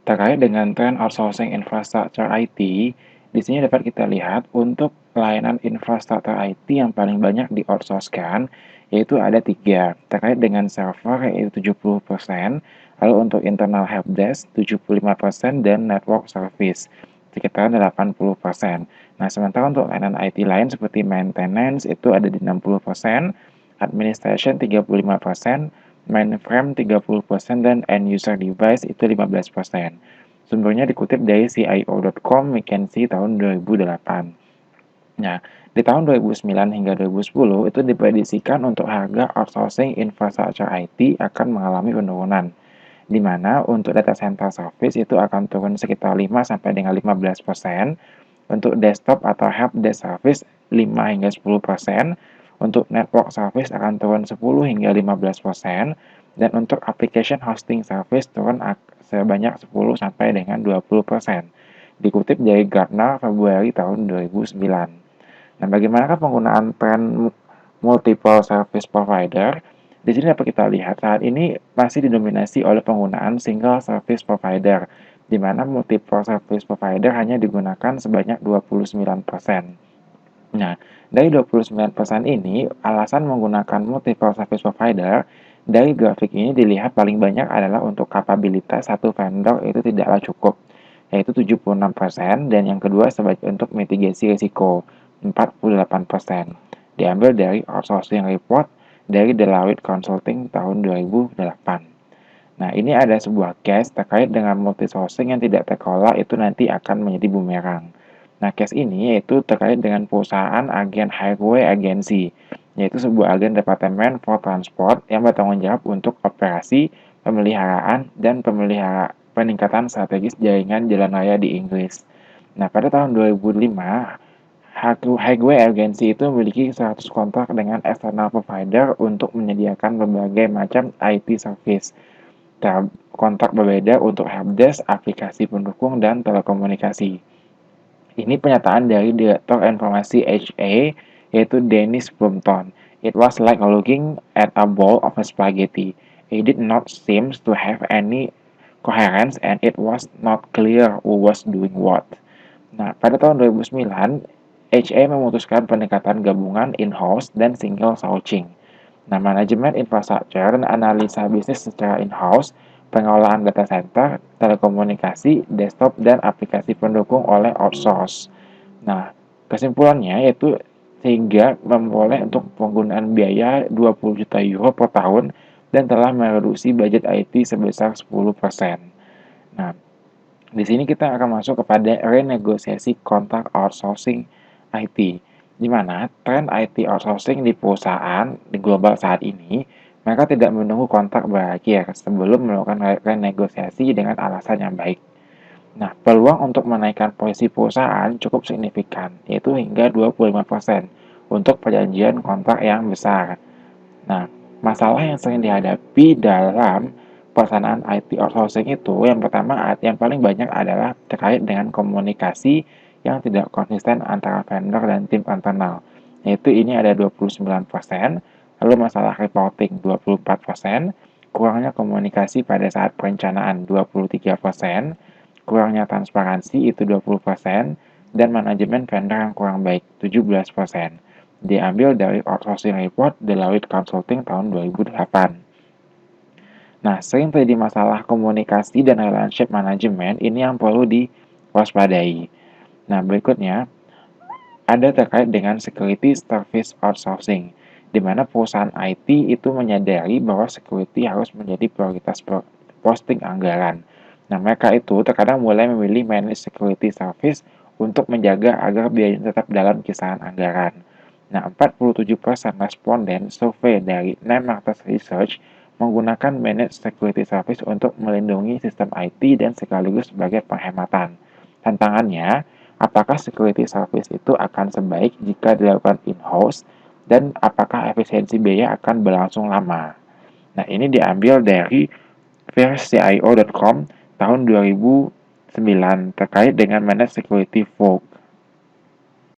Terkait dengan tren outsourcing infrastruktur IT, di sini dapat kita lihat untuk pelayanan infrastruktur IT yang paling banyak di-outsource-kan, yaitu ada 3, terkait dengan server yaitu 70%, lalu untuk internal helpdesk 75%, dan network service sekitar 80%. Nah, sementara untuk layanan IT lain seperti maintenance itu ada di 60%, administration 35%, mainframe 30%, dan end user device itu 15%. Sumbernya dikutip dari CIO.com McKinsey tahun 2008. Nah, di tahun 2009 hingga 2010 itu diprediksikan untuk harga outsourcing infrastruktur IT akan mengalami penurunan, di mana untuk data center service itu akan turun sekitar 5 sampai dengan 15%, untuk desktop atau helpdesk service 5 hingga 10%, untuk network service akan turun 10 hingga 15%, dan untuk application hosting service turun sebanyak 10 sampai dengan 20%. Dikutip dari Gartner Februari tahun 2009. Nah, bagaimanakah penggunaan tren multiple service provider? Di sini dapat kita lihat saat ini masih didominasi oleh penggunaan single service provider, di mana multiple service provider hanya digunakan sebanyak 29%. Nah, dari 29% ini, alasan menggunakan multiple service provider dari grafik ini dilihat paling banyak adalah untuk kapabilitas satu vendor itu tidaklah cukup, yaitu 76%, dan yang kedua sebagai untuk mitigasi risiko, 48%. Diambil dari outsourcing report dari Deloitte Consulting tahun 2008. Nah, ini ada sebuah case terkait dengan multi-sourcing yang tidak terkelola itu nanti akan menjadi bumerang. Nah, case ini yaitu terkait dengan perusahaan agen highway agency, yaitu sebuah agen Departemen for Transport yang bertanggung jawab untuk operasi, pemeliharaan, dan peningkatan strategis jaringan jalan raya di Inggris. Nah, pada tahun 2005, Highway Agency itu memiliki 100 kontrak dengan external provider untuk menyediakan berbagai macam IT service. Kontrak berbeda untuk helpdesk, aplikasi pendukung, dan telekomunikasi. Ini pernyataan dari Direktur Informasi HA, yaitu Dennis Plumpton. It was like looking at a bowl of spaghetti. It did not seem to have any coherence and it was not clear who was doing what. Nah, pada tahun 2009, HA memutuskan pendekatan gabungan in-house dan single sourcing. Nah, manajemen infrastruktur dan analisa bisnis secara in-house, pengelolaan data center, telekomunikasi, desktop, dan aplikasi pendukung oleh outsource. Nah, kesimpulannya yaitu sehingga memperoleh untuk penggunaan biaya 20 juta euro per tahun dan telah mereduksi budget IT sebesar 10%. Nah, di sini kita akan masuk kepada renegosiasi kontrak outsourcing IT, di mana tren IT outsourcing di perusahaan di global saat ini, mereka tidak menunggu kontrak berakhir sebelum melakukan renegosiasi dengan alasan yang baik. Nah, peluang untuk menaikkan posisi perusahaan cukup signifikan, yaitu hingga 25% untuk perjanjian kontrak yang besar. Nah, masalah yang sering dihadapi dalam pelaksanaan IT outsourcing itu, yang pertama, yang paling banyak adalah terkait dengan komunikasi yang tidak konsisten antara vendor dan tim internal, yaitu ini ada 29%, lalu masalah reporting 24%, kurangnya komunikasi pada saat perencanaan 23%, kurangnya transparansi itu 20%, dan manajemen vendor yang kurang baik 17%. Diambil dari outsourcing report Deloitte Consulting tahun 2008. Nah, sering terjadi masalah komunikasi dan relationship management, ini yang perlu diwaspadai. Nah, berikutnya ada terkait dengan security service outsourcing, di mana perusahaan IT itu menyadari bahwa security harus menjadi prioritas posting anggaran. Nah, mereka itu terkadang mulai memilih managed security service untuk menjaga agar biayanya tetap dalam kisaran anggaran. Nah, 47% responden survei dari Nine Markets Research menggunakan managed security service untuk melindungi sistem IT dan sekaligus sebagai penghematan. Tantangannya, apakah security service itu akan sebaik jika dilakukan in-house dan apakah efisiensi biaya akan berlangsung lama. Nah, ini diambil dari CIO.com tahun 2009 terkait dengan managed security